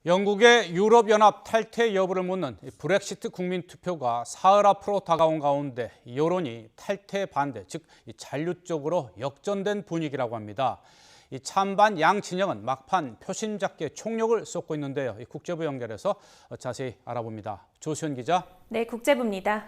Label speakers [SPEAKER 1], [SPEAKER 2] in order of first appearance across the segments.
[SPEAKER 1] 영국의 유럽연합 탈퇴 여부를 묻는 브렉시트 국민투표가 사흘 앞으로 다가온 가운데 여론이 탈퇴 반대, 즉 잔류 쪽으로 역전된 분위기라고 합니다. 이 찬반 양 진영은 막판 표심잡기에 총력을 쏟고 있는데요. 국제부 연결해서 자세히 알아봅니다. 조수연 기자.
[SPEAKER 2] 네, 국제부입니다.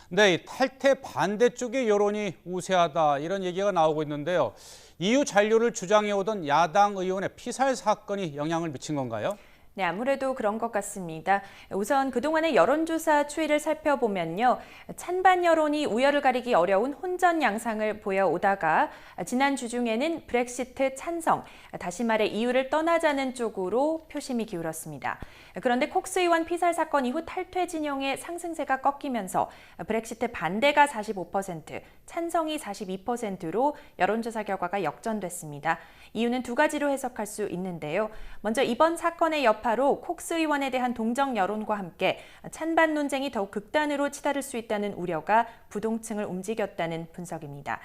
[SPEAKER 1] 네, 이 탈퇴 반대 쪽의 여론이 우세하다 이런 얘기가 나오고 있는데요. EU 잔류를 주장해오던 야당 의원의 피살 사건이 영향을 미친 건가요?
[SPEAKER 2] 네, 아무래도 그런 것 같습니다. 우선 그동안의 여론조사 추이를 살펴보면요. 찬반 여론이 우열을 가리기 어려운 혼전 양상을 보여오다가 지난 주 중에는 브렉시트 찬성, 다시 말해 EU를 떠나자는 쪽으로 표심이 기울었습니다. 그런데 콕스 의원 피살 사건 이후 탈퇴 진영의 상승세가 꺾이면서 브렉시트 반대가 45%, 찬성이 42%로 여론조사 결과가 역전됐습니다. 이유는 두 가지로 해석할 수 있는데요. 먼저 이번 사건의 여파로 콕스 의원에 대한 동정 여론과 함께 찬반 논쟁이 더욱 극단으로 치달을 수 있다는 우려가 부동층을 움직였다는 분석입니다.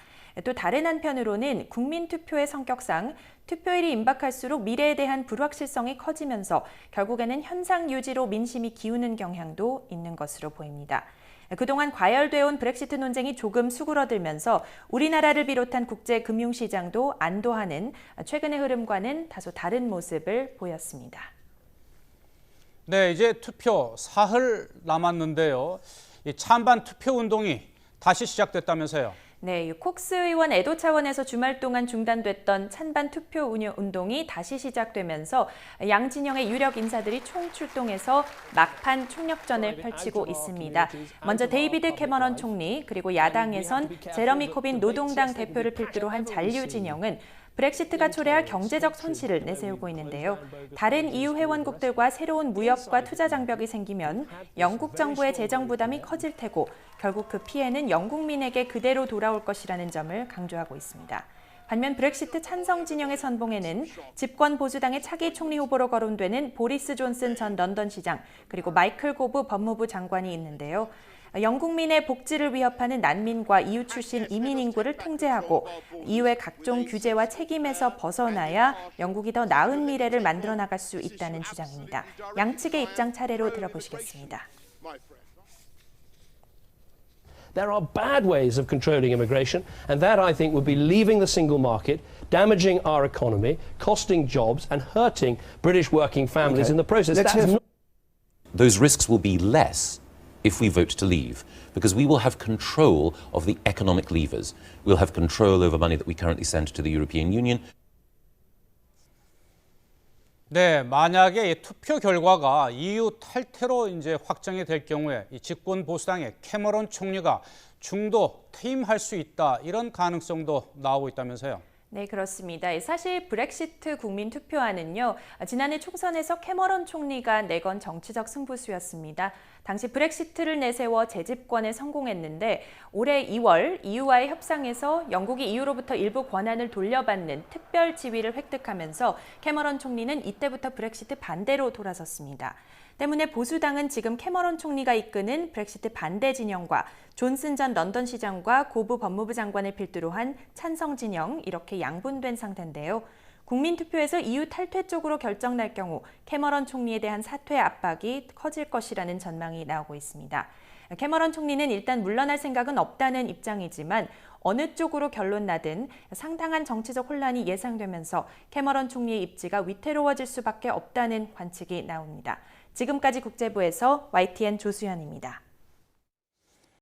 [SPEAKER 2] 또 다른 한편으로는 국민투표의 성격상 투표일이 임박할수록 미래에 대한 불확실성이 커지면서 결국에는 현상 유지로 민심이 기우는 경향도 있는 것으로 보입니다. 그동안 과열되어 온 브렉시트 논쟁이 조금 수그러들면서 우리나라를 비롯한 국제 금융시장도 안도하는 최근의 흐름과는 다소 다른 모습을 보였습니다.
[SPEAKER 1] 네, 이제 투표 사흘 남았는데요. 이 찬반 투표 운동이 다시 시작됐다면서요.
[SPEAKER 2] 네, 콕스 의원 애도 차원에서 주말 동안 중단됐던 찬반 투표 운동이 다시 시작되면서 양 진영의 유력 인사들이 총출동해서 막판 총력전을 펼치고 있습니다. 먼저 데이비드 캐머런 총리, 그리고 야당에선 제러미 코빈 노동당 대표를 필두로 한 잔류 진영은 브렉시트가 초래할 경제적 손실을 내세우고 있는데요. 다른 EU 회원국들과 새로운 무역과 투자 장벽이 생기면 영국 정부의 재정 부담이 커질 테고 결국 그 피해는 영국민에게 그대로 돌아올 것이라는 점을 강조하고 있습니다. 반면 브렉시트 찬성 진영의 선봉에는 집권 보수당의 차기 총리 후보로 거론되는 보리스 존슨 전 런던 시장, 그리고 마이클 고브 법무부 장관이 있는데요. 영국민의 복지를 위협하는 난민과 EU 출신 이민 인구를 통제하고 EU의 각종 규제와 책임에서 벗어나야 영국이 더 나은 미래를 만들어 나갈 수 있다는 주장입니다. 양측의 입장 차례로 들어보시겠습니다.
[SPEAKER 3] There are bad ways of controlling immigration, and that, I think, would be leaving the single market, damaging our economy, costing jobs, and hurting British working families in the process.
[SPEAKER 4] Those risks will be less if we vote to leave, because we will have control of the economic levers. We'll have control over money that we currently send to the European Union.
[SPEAKER 1] 네, 만약에 이 투표 결과가 EU 탈퇴로 이제 확정이 될 경우에 이 집권 보수당의 캐머런 총리가 중도 퇴임할 수 있다 이런 가능성도 나오고 있다면서요.
[SPEAKER 2] 네, 그렇습니다. 사실 브렉시트 국민 투표안은요, 지난해 총선에서 캐머런 총리가 내건 정치적 승부수였습니다. 당시 브렉시트를 내세워 재집권에 성공했는데 올해 2월 EU와의 협상에서 영국이 EU로부터 일부 권한을 돌려받는 특별 지위를 획득하면서 캐머런 총리는 이때부터 브렉시트 반대로 돌아섰습니다. 때문에 보수당은 지금 캐머런 총리가 이끄는 브렉시트 반대 진영과 존슨 전 런던 시장과 고브 법무부 장관을 필두로 한 찬성 진영, 이렇게 양분된 상태인데요. 국민투표에서 EU 탈퇴 쪽으로 결정날 경우 캐머런 총리에 대한 사퇴 압박이 커질 것이라는 전망이 나오고 있습니다. 캐머런 총리는 일단 물러날 생각은 없다는 입장이지만 어느 쪽으로 결론 나든 상당한 정치적 혼란이 예상되면서 캐머런 총리의 입지가 위태로워질 수밖에 없다는 관측이 나옵니다. 지금까지 국제부에서 YTN 조수연입니다.